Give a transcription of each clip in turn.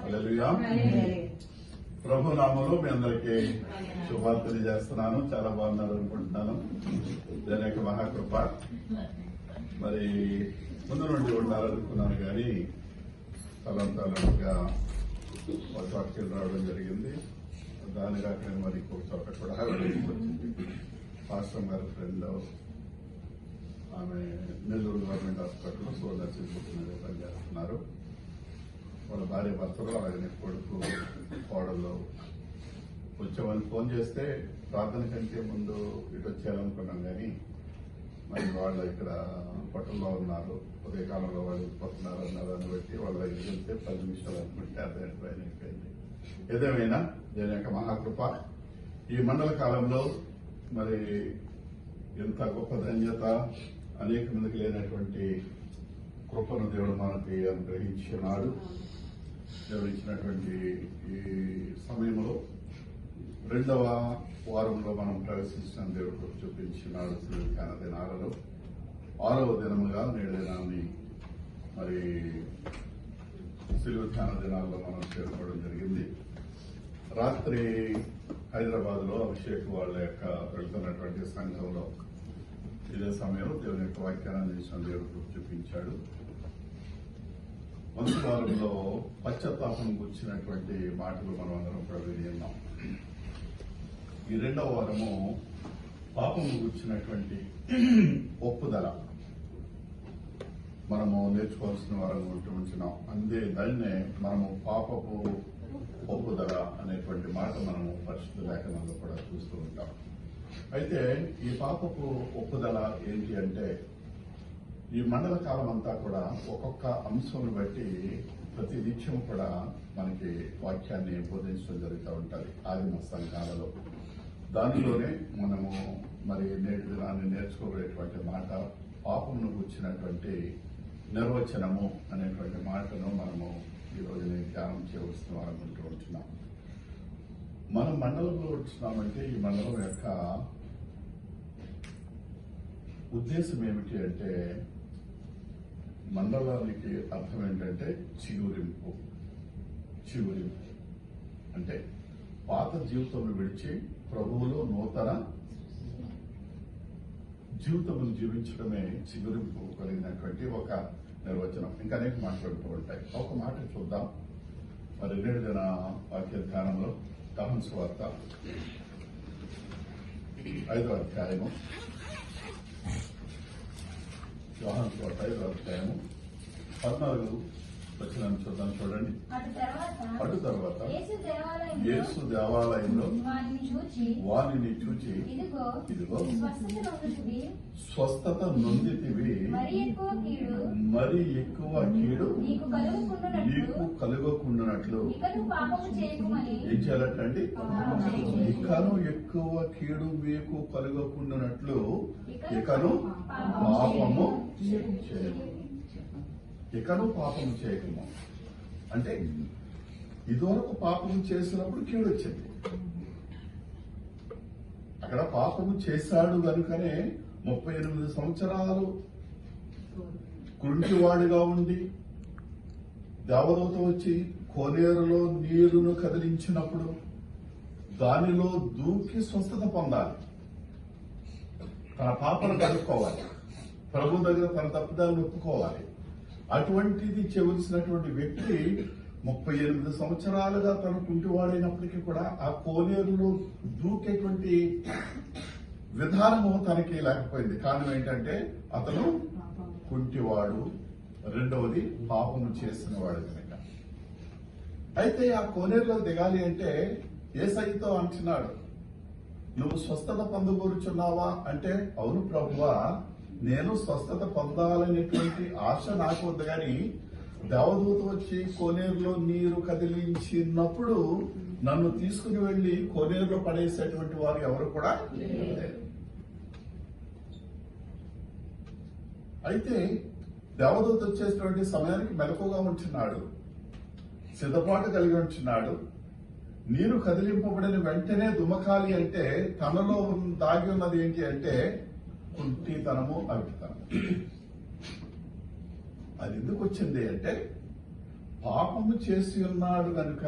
హల్లెలూయా. ప్రభు నామములో మీ అందరికీ శుభాలు తెలియజేస్తున్నాను. చాలా బాగున్నారు అనుకుంటున్నాను. దాని యొక్క మహాకృప. మరి ముందు నుండి ఉండాలనుకున్నాను కానీ తలంతాలుగా ఒక చోటకి రావడం జరిగింది. దాని కాక మరి ఇంకొక చోట కూడా వచ్చింది. పాస్టర్ గారి ఫ్రెండ్ ఆమె నెల్లూరు గవర్నమెంట్ హాస్పిటల్లో సోల్ నర్సింగ్ పనిచేస్తున్నారు. వాళ్ళ భార్య భర్తలు అలాగే కొడుకు కోడళ్ళు వచ్చామని ఫోన్ చేస్తే ప్రార్థన కంటే ముందు ఇటు వచ్చేయాలనుకున్నాం కానీ మరి వాళ్ళు ఇక్కడ హోటల్లో ఉన్నారు. ఉదయకాలంలో వాళ్ళు వెళ్ళిపోతున్నారు అన్నారు. దాన్ని బట్టి వాళ్ళ దగ్గరికి వెళ్తే 10 నిమిషాలు అనుకుంటే అర్ధగంట పైన అయిపోయింది. ఏదేమైనా దీని యొక్క మహాకృప ఈ మండల కాలంలో మరి ఎంత గొప్ప ధన్యత, అనేక మందికి లేనటువంటి కృపను దేవుడు మనకి అనుగ్రహించినాడు. దేవుడు ఇచ్చినటువంటి ఈ సమయంలో 2వ వారంలో మనం ప్రవేశించిన దేవుడు చూపించినాడు. ధ్యాన దినాలలో 6వ దినముగా నేడు దినాన్ని మరి సిలువ ధ్యాన దినాల్లో మనం చేరుకోవడం జరిగింది. రాత్రి హైదరాబాద్ లో అభిషేక్ వాళ్ళ యొక్క వెళ్తున్నటువంటి సంఘంలో ఇదే సమయంలో దేవుని యొక్క వాక్యాన్ని అందించిన దేవుడు చూపించాడు. మొదటి వారంలో పశ్చాత్తాపం గుర్చినటువంటి మాటలు మనం అందరం కూడా విన్నాం. ఈ 2వ వారము పాపము గుర్చినటువంటి ఒప్పుదల మనము నేర్చుకోవాల్సిన వారం ఉంటున్నాం. అందే దాన్నే మనము పాపపు ఒప్పుదల అనేటువంటి మాట మనము పరిశుద్ధ లేఖనంలో కూడా చూస్తూ ఉంటాం. అయితే ఈ పాపపు ఒప్పుదల ఏంటి అంటే ఈ మండల కాలం అంతా కూడా ఒక్కొక్క అంశం బట్టి ప్రతి నిత్యం కూడా మనకి వాక్యాన్ని బోధించడం జరుగుతూ ఉంటుంది ఆదిమ సంఘాలలో. దానిలోనే మనము మరి నేటి దినాన్ని నేర్చుకోబడేటువంటి మాట పాపమును గుర్చినటువంటి నిర్వచనము అనేటువంటి మాటను మనము ఈరోజు ధ్యానం చేయవలసిన వారం ఉంటున్నాం. మనం మండలంలో ఉంటున్నామంటే ఈ మండలం యొక్క ఉద్దేశం ఏమిటి అంటే మండలానికి అర్థం ఏంటంటే చిగురింపు. అంటే పాత జీవితం విడిచి ప్రభువులో నూతన జీవితమును జీవించడమే చిగురింపు కలిగినటువంటి ఒక నిర్వచనం. ఇంకా అనేక మాట్లాడుతూ ఉంటాయి. ఒక మాట చూద్దాం. మరి 2వ దిన వాక్య ధ్యానంలో యోహాను సువార్త 5వ అధ్యాయము 14 వచనాన్ని చూద్దాం. చూడండి. అటు తర్వాత యేసు దేవాలయంలో వారిని చూచి ఇదిగో స్వస్థత నొందితివి, మరి ఎక్కువ కీడు నీకు కలుగకుండానట్లు ఏం చేయాలంటే ఇకను ఎక్కువ కీడు మీకు కలుగకుండానట్లు ఇకను పాపము చేయకము. అంటే ఇదివరకు పాపము చేసినప్పుడు కీడు వచ్చింది. అక్కడ పాపము చేశాడు కనుకనే 38 సంవత్సరాలు కుంటివాడిగా ఉండి దేవదూత వచ్చి కోనేరులో నీరును కదిలించినప్పుడు దానిలో దూకి స్వస్థత పొందాలి. తన పాపను కలుపుకోవాలి. ప్రభు దగ్గర తన తప్పిదాలను ఒప్పుకోవాలి. అటువంటిది చేయవలసినటువంటి వ్యక్తి 38 సంవత్సరాలుగా తన కుంటివాడైనప్పటికీ కూడా ఆ కోనేరులో దూకేటువంటి విధానము తనకి లేకపోయింది. కారణం ఏంటంటే అతను కుంటివాడు, 2వది పాపము చేసిన వాడు కనుక. అయితే ఆ కోనేరులో దిగాలి అంటే యేసయ్యతో అంటున్నాడు, నువ్వు స్వస్థత పొందగోరుచున్నావా అంటే, అవును ప్రభువా, నేను స్వస్థత పొందాలనేటువంటి ఆశ నాకు ఉంది. కానీ దేవదూత వచ్చి కోనేరులో నీరు కదిలించినప్పుడు నన్ను తీసుకుని వెళ్లి కోనేరులో పడేసేటువంటి వారు ఎవరు కూడా లేరు. అయితే దేవదూత వచ్చేటువంటి సమయానికి మెలకుగా ఉంటున్నాడు, సిద్ధపాటు కలిగి ఉంటున్నాడు. నీరు కదిలింపబడిన వెంటనే దుమకాలి అంటే తనలో దాగి ఉన్నది ఏంటి అంటే కుంటితనము, అవిటితనము. అది ఎందుకు వచ్చింది అంటే పాపము చేసి ఉన్నాడు గనుక,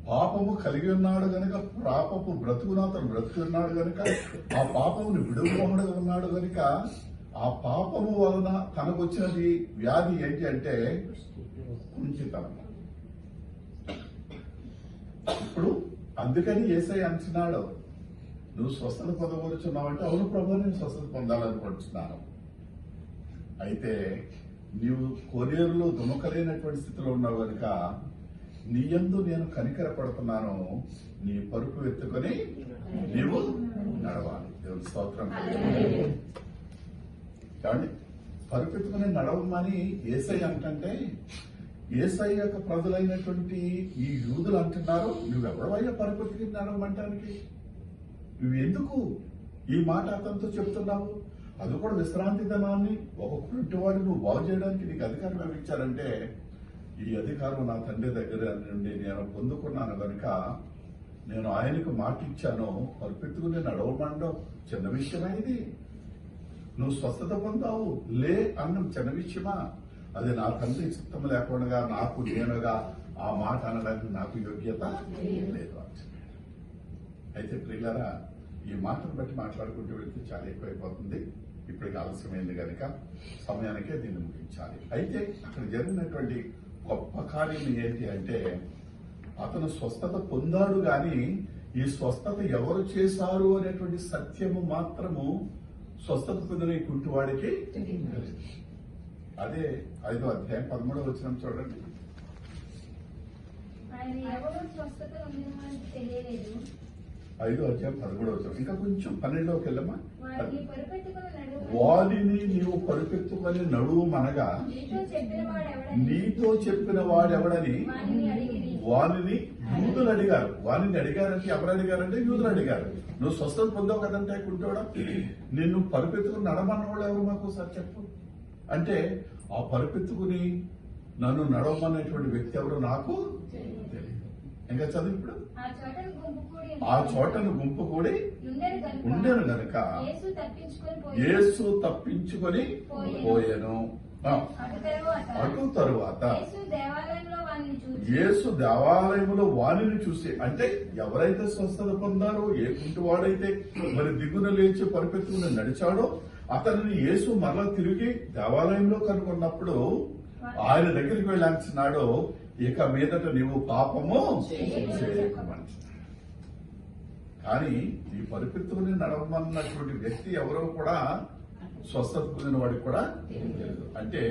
పాపము కలిగి ఉన్నాడు గనుక, పాపపు బ్రతుకును అతను బ్రతికి ఉన్నాడు గనుక, ఆ పాపమును విడుదల ఉన్నాడు గనుక, ఆ పాపము వలన తనకు వచ్చినది వ్యాధి ఏంటి అంటే కుంచితనం. ఇప్పుడు అందుకని యేసయ్య అంటున్నాడు, నువ్వు స్వస్థత పొందగలుగుతున్నావంటే, అవును ప్రభు నేను స్వస్థత పొందాలనుకుంటున్నాను. అయితే నీవు కోనేరులో దుమకలేనటువంటి స్థితిలో ఉన్నావు కనుక నీ యందు నేను కనికర పడుతున్నాను, నీ పరుపు ఎత్తుకొని నీవు నడవాలి. దేవుని స్తోత్రం. కాబట్టి పరుపు ఎత్తుకొని నడవమని యేసయ్య అంటే, యేసయ్య యొక్క ప్రజలైనటువంటి ఈ యూదులు అంటున్నారు, నువ్వెవడవయ్యా పరుపు ఎత్తుకుని నడవమంటానికి? నువ్వెందుకు ఈ మాట అతనితో చెప్తున్నావు? అది కూడా విశ్రాంతి దినాన్ని ఒక కుంటివాడు నువ్వు బాగు చేయడానికి నీకు అధికారం ఇవ్వించారంటే, ఈ అధికారం నా తండ్రి దగ్గర నుండి నేను పొందుకున్నాను కనుక నేను ఆయనకు మాట ఇచ్చాను. పరిపెత్తుకుని నడవమండం చిన్న విషయమా? ఇది నువ్వు స్వస్థత పొందావు లే అన్నం చిన్న విషయమా? అది నా తండ్రి చిత్తం లేకుండా నాకు నేనుగా ఆ మాట అనడానికి నాకు యోగ్యత లేదు. అయితే ప్రియులారా, ఈ మాటను బట్టి మాట్లాడుకుంటూ వెళ్తే చాలా ఎక్కువైపోతుంది. ఇప్పటికి ఆలస్యమైంది కనుక సమయానికే దీన్ని ముగించాలి. అయితే అక్కడ జరిగినటువంటి గొప్ప కార్యం ఏంటి అంటే, అతను స్వస్థత పొందాడు గాని ఈ స్వస్థత ఎవరు చేశారు అనేటువంటి సత్యము మాత్రము స్వస్థత పొందిన ఈ కుంటివాడికి తెలియదు. అదే 5వ అధ్యాయం 13వ వచనం చూడండి. ఆయన ఎవరు స్వస్థత పొందినవానికి తెలియలేదు. 5వ అధ్యాయం 13వ వచనం. ఇంకా కొంచెం 12లోకి వెళ్ళమ్మా. వారిని నీవు పరుపెత్తుకొని నడువు మనగా నీతో చెప్పిన వాడెవడని వారిని యూదులు అడిగారు. వారిని అడిగారంటే ఎవరు అడిగారంటే యూదులు అడిగారు. నువ్వు స్వస్థత పొందావు కదంటే కుంటోడా, నిన్ను పరుపెత్తుకుని నడమన్న వాళ్ళు ఎవరు మాకు సార్ చెప్పు అంటే, ఆ పరుపెత్తుకుని నన్ను నడవమనేటువంటి వ్యక్తి ఎవరు నాకు తెలియదు. ఇంకా చదువు. ఇప్పుడు ఆ చోటను గుంపు కూడి ఉండేను గనుక యేసు తప్పించుకొని పోయాను. అటు తరువాత యేసు దేవాలయంలో వాణిని చూసి, అంటే ఎవరైతే స్వస్థత పొందారో, ఏ కుంటివాడైతే మరి దిగున లేచి పరిపెత్తుకుని నడిచాడో అతనిని యేసు మరలా తిరిగి దేవాలయంలో కనుగొన్నప్పుడు ఆయన దగ్గరికి వెళ్ళి అంటున్నాడు, ఇక మీదట నీవు పాపము చేయకమంటున్నాడు. కానీ ఈ పరిపెత్తుకుని నడవమన్నటువంటి వ్యక్తి ఎవరో కూడా స్వస్థత పొందిన వాడికి కూడా తెలియదు. అంటే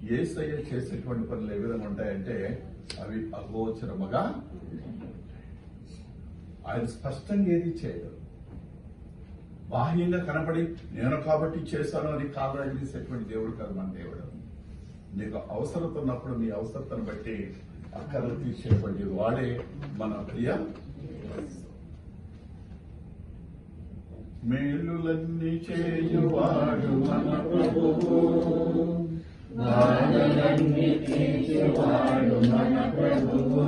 యేసయ్య చేసేటువంటి పనులు ఏ విధంగా ఉంటాయంటే అవి అగోచరముగా, ఆయన స్పష్టంగా ఏది చేయడు. బాహ్యంగా కనపడి నేను కాబట్టి చేశాను అని కాదనేసేటువంటి దేవుడు కాదు మన దేవుడు. నీకు అవసరత ఉన్నప్పుడు నీ అవసరతను బట్టి అక్కర్లు తీర్చేటువంటి వాడే మన ప్రియ. మేలులన్నీ చేయువాడు మన ప్రభువు, బాధలన్నీ తీర్చువాడు మన ప్రభువు.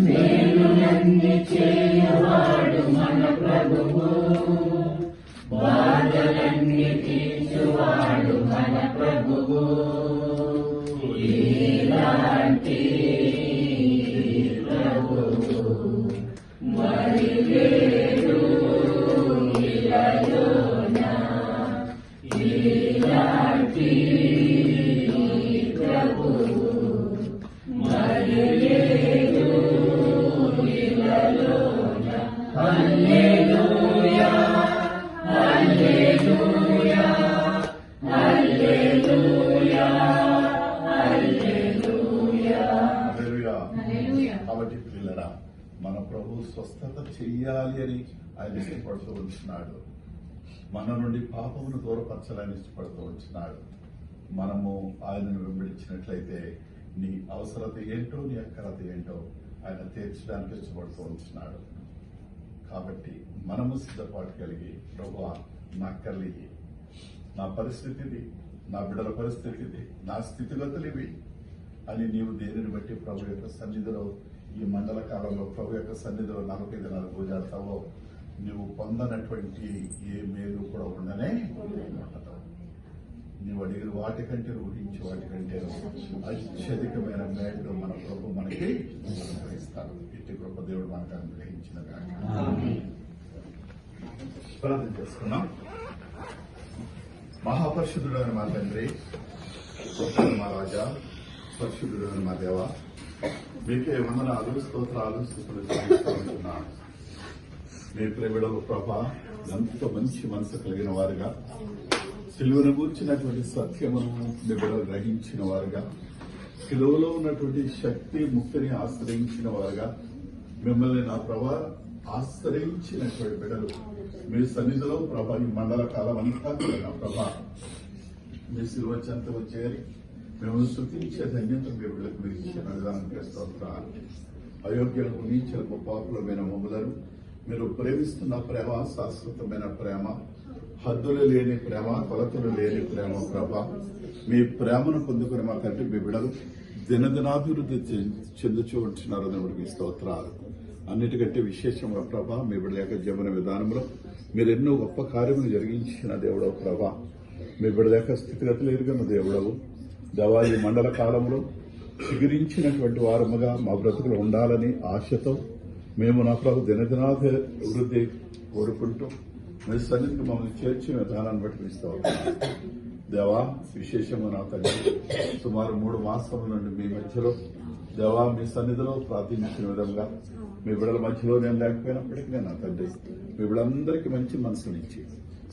మేలులన్నీ చేయువాడు మన ప్రభువు, బాధలన్నీ తీర్చువాడు మన ప్రభువు. ఇలాంటి ప్రభువు మరి లేడు ఇలాయోనా. ఇలాంటి ప్రభువు మరి లేడు ఇలాయోనా. హల్లెలూయా హల్లెలూయా హల్లెలూయా హల్లెలూయా. కాబట్టి పిల్లరా, మన ప్రభు స్వస్థత చెయ్యాలి అని ఆయన ఇష్టపడుతూ ఉంటున్నాడు. మన నుండి పాపమును దూరపరచాలని ఇష్టపడుతూ ఉంటున్నాడు. మనము ఆయనను వెంబడించినట్లయితే నీ అవసరత ఏంటో, నీ అక్కరత ఏంటో ఆయన తీర్చడానికి ఇష్టపడుతూ ఉంటున్నాడు. కాబట్టి మనము సిద్ధపాటు కలిగి, ప్రభువా నా అక్కర్లు ఇవి, నా పరిస్థితి ఇది, నా బిడ్డల పరిస్థితి ఇది, నా స్థితిగతులు ఇవి అని నీవు దేనిని బట్టి ప్రభు యొక్క సన్నిధిలో ఈ మండల కాలంలో ప్రభు యొక్క సన్నిధిలో 40 దినాలు పూజాడతావో నువ్వు పొందనటువంటి ఏ మేలు కూడా ఉండనే ఉండదు. నీవు అడిగిన వాటికంటే ఊహించి వాటికంటే అత్యధికమైన మేలు మన ప్రభు మనకి అనుగ్రహిస్తాడు. ఇట్టి కృప దేవుడు మనకు అనుగ్రహించిన ప్రార్థన చేసుకున్నాం. మహాపరిశుద్ధుడైన మా తండ్రి, మా రాజా, పరిశుద్ధుడైన మా దేవ, మీకే వందనాలు, స్తోత్రాలు, స్తుతులు చెల్లిస్తున్నాను. మీ ప్రేమిడలు ప్రభా ఎంతో మంచి మనసు కలిగిన వారుగా, సిలువను గూర్చినటువంటి సత్యమును మీ బిడ్డలు గ్రహించిన వారుగా, సిలువలో ఉన్నటువంటి శక్తి ముక్తిని ఆశ్రయించిన వారుగా, మిమ్మల్ని నా ప్రభా ఆశ్రయించినటువంటి బిడ్డలు మీ సన్నిధిలో ప్రభా ఈ మండల కాలం అంతా కూడా నా ప్రభా మీ సిలువ చెంతకు చేరి మిమ్మల్ని స్తుతించే ధన్యత మీ బిడ్డలకు మీరు ఇచ్చిన విధానం స్తోత్రాలు. అయోగ్యులకు నీచలకు పాపులమైన మమ్ములను మీరు ప్రేమిస్తున్న ప్రేమ శాశ్వతమైన ప్రేమ, హద్దులు లేని ప్రేమ, కొలతలు లేని ప్రేమ ప్రభా. మీ ప్రేమను పొందుకుని మా తండ్రి మీ బిడ్డలు దినదినాభివృద్ధి చెందుతూ ఉంటున్నారు. దేవుడికి స్తోత్రాలు. అన్నిటికంటే విశేషంగా ప్రభా మీ బిడ్డల యొక్క జీవన విధానంలో మీరు ఎన్నో గొప్ప కార్యములు జరిగించిన దేవుడవు ప్రభా. మీ బిడ్డల యొక్క స్థితిగతులు ఎరుగన్న దేవుడవు దేవా. ఈ మండల కాలంలో చిగురించినటువంటి వారముగా మా బ్రతుకులు ఉండాలని ఆశతో మేము నా ప్రభు దినదినాభివృద్ధి కోరుకుంటూ మీ సన్నిధికి మమ్మల్ని చేర్చిన విధానాన్ని బట్టి ఇస్తా దేవా. విశేషంగా నా తండ్రి సుమారు 3 మాసముల నుండి మీ మధ్యలో దేవా మీ సన్నిధిలో ప్రార్థించిన విధంగా మీ బిడ్డల మధ్యలో నేను లేకపోయినప్పటికీ నా తండ్రి మీ బిడ్డలందరికీ మంచి మనసునిచ్చి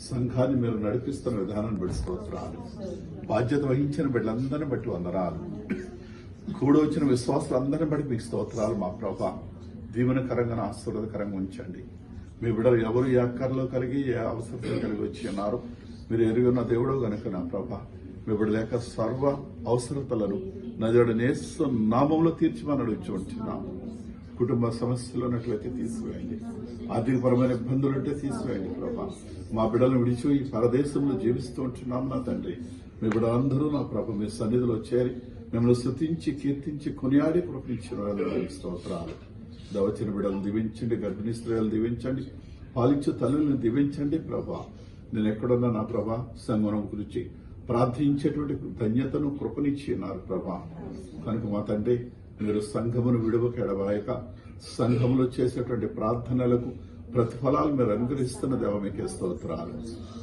సంఘాన్ని మీరు నడిపిస్తున్న విధానాన్ని బట్టి స్తోత్రాలు. బాధ్యత వహించిన బిడ్డలందరినీ బట్టి వందనాలు. కూడొచ్చిన విశ్వాసాలందరినీ బట్టి మీకు స్తోత్రాలు. మా ప్రభా దీవెనకరంగా ఆశీర్వాదకరంగా ఉంచండి. మీ బిడ్డలు ఎవరు ఏ అక్కర్లో కలిగి ఏ అవసరంలో కలిగి వచ్చి ఉన్నారు మీరు ఎరుగున్న దేవుడు గనుక నా ప్రభా మీ బిడ్డల యొక్క సర్వ అవసరతలను నజరుడు యేసు నామంలో తీర్చమని అడుగుచూ ఉంటున్నాము. కుటుంబ సమస్యలు ఉన్నట్లయితే తీసివేయండి. ఆర్థికపరమైన ఇబ్బందులు ఉంటే తీసివేయండి ప్రభా. మా బిడ్డలను విడిచి ఈ పరదేశంలో జీవిస్తూ ఉంటున్నాం నా తండ్రి. మీ బిడ్డలందరూ నా ప్రభు మీ సన్నిధిలో చేరి మిమ్మల్ని స్తుతించి కీర్తించి కొనియాడి ప్రకటించిన స్తోత్రాలు. దవచిన బిడ్డలను దీవించండి, గర్భిణీ స్త్రీలను దీవించండి, పాలించు తల్లులను దీవించండి ప్రభా. నేను ఎక్కడున్నా నా ప్రభా సంగమనం గురించి ప్రార్థించేటువంటి ధన్యతను కృపనిచ్చి ఉన్నారు ప్రభా. కనుక మా తండ్రి మీరు సంఘమును విడువక ఎడబాయక సంఘములో చేసేటువంటి ప్రార్థనలకు ప్రతిఫలాలు మీరు అనుగ్రహిస్తున్న దేవ మీకే స్తోత్రాలు.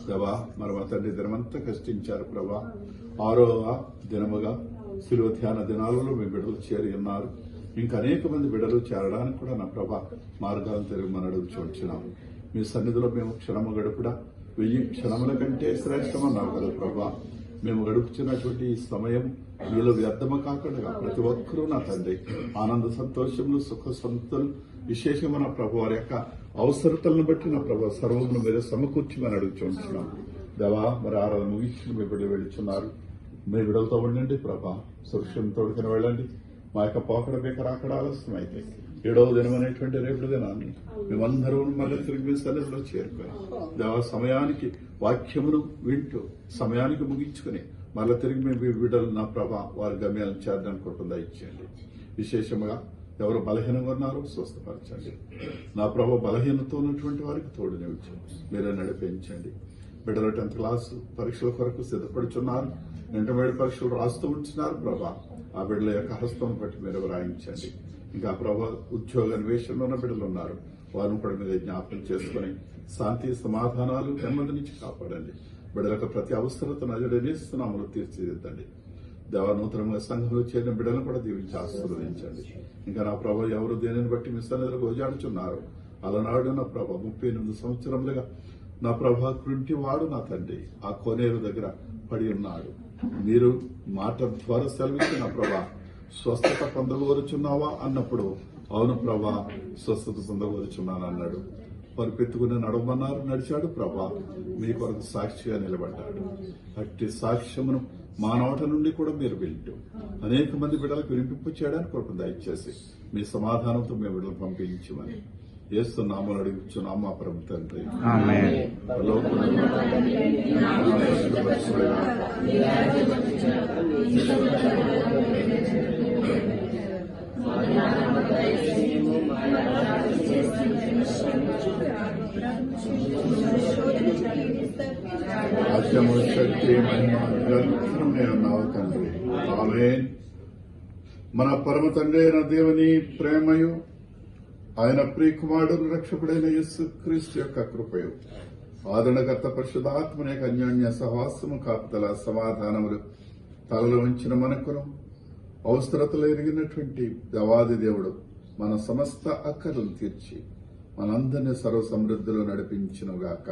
దేవా మరి మా తండ్రి దినమంతా కష్టించారు ప్రభా. 6వ దినముగా శిలువ ధ్యాన దినాలలో మీ బిడ్డలు చేరి ఉన్నారు. ఇంకా అనేక మంది బిడ్డలు చేరడానికి కూడా నా ప్రభా మార్గాలను తిరుగుమని అడుగుచున్నాము. మీ సన్నిధిలో మేము క్షణము గడుపుడా 1000 క్షణముల కంటే శ్రేష్టమన్నారు కదా ప్రభా. మేము గడుపుతున్నటువంటి ఈ సమయం మీలో వ్యర్థము కాకుండా ప్రతి ఒక్కరూ నా తండ్రి ఆనంద సంతోషములు సుఖ సంతులు విశేషమైన ప్రభు వారి యొక్క అవసరతలను బట్టి నా ప్రభు సర్వమును మీరే సమకూర్చమని అడుగుచున్నాం దేవా. మరి ఆరాధన ముగించి మీ బిడ్డలు వెళ్తున్నారు. మీ బిడ్డలతో ఉండండి ప్రభా. సురక్షను తోడుకుని వెళ్ళండి. మా యొక్క పోకడ బేక రాకడ ఆలస్యం అయితే 7వ దినం అనేటువంటి రేపటి దినాన్ని మేమందరూ మళ్ళీ తిరిగి మీ సన్నిధిలో చేరుకొని దేవా సమయానికి వాక్యమును వింటూ సమయానికి ముగించుకుని మళ్ళీ తిరిగి మేము బిడ్డలు నా ప్రభా వారి గమ్యాలను చేరడానికి కృప ఇచ్చేయండి. విశేషంగా ఎవరు బలహీనంగా ఉన్నారో స్వస్థపరచండి. నా ప్రభు బలహీనతో ఉన్నటువంటి వారికి తోడు నిలిచండి, మీరే నడిపించండి. బిడ్డలు 10th క్లాస్ పరీక్షల కొరకు సిద్ధపడుచున్నారు. ఇంటర్మీడియట్ పరీక్షలు రాస్తూ ఉంటున్నారు ప్రభా. ఆ బిడ్డల యొక్క హస్తం బట్టి మీరు వ్రాయించండి. ఇంకా ప్రభా ఉద్యోగ అన్వేషణలో ఉన్న బిడ్డలు ఉన్నారు. వారిని కూడా మీరు జ్ఞాపకం చేసుకుని శాంతి సమాధానాలు నెమ్మది నుంచి కాపాడండి. బిడ్డలకు ప్రతి అవసరతను అజడనేస్తున్నాములు తీర్చిదిద్దండి. దేవా నూతనంగా సంఘంలో చేరిన బిడ్డలను కూడా దీవించి ఆశీర్వదించండి. ఇంకా నా ప్రభా ఎవరు దేనిని బట్టి మీ సన్నిధిలో గోజాడుచున్నారు అలనాడు నా ప్రభా 38 సంవత్సరములుగా నా ప్రభా కృంటివాడు నా తండ్రి ఆ కోనేరు దగ్గర పడి ఉన్నాడు. మీరు మాట ద్వారా సెలవిచ్చిన ప్రభా స్వస్థత పొందగోరుచున్నావా అన్నప్పుడు అవును ప్రభా స్వస్థత పొందగోరుచున్నాను అన్నాడు. పరిపెత్తుకుని నడవమన్నారు, నడిచాడు ప్రభా. మీ కొరకు సాక్షిగా నిలబడ్డాడు. అట్టి సాక్ష్యమును మా నోట నుండి కూడా మీరు వింటూ అనేక మంది బిడ్డలకు వినిపింపు చేయడానికి కొరకు దయచేసి మీ సమాధానంతో మేము బిడ్డలు పంపించమని యేసు నామములో అడుగుచున్నాము మా ప్రభు తండ్రి. శోధన రాజ్యము శక్తి మహిమ నిరంతరం నేను ఉన్నావు తండ్రి. ఆమేన్. మన పరమ తండ్రి అయిన దేవుని ప్రేమయు ఆయన ప్రియకుమారుడు రక్షకుడైన యేసు క్రీస్తు యొక్క కృపయు ఆదరణకర్త పరిశుద్ధాత్మని యొక్క అన్యోన్య సహవాసము కాపుదల సమాధానములు తలలో ఉంచిన మనకును అవసరతలు ఎరిగినటువంటి దేవాది దేవుడు మన సమస్త అక్కర్లను తీర్చి మనందరినీ సర్వ సమృద్ధిలో నడిపించునుగాక.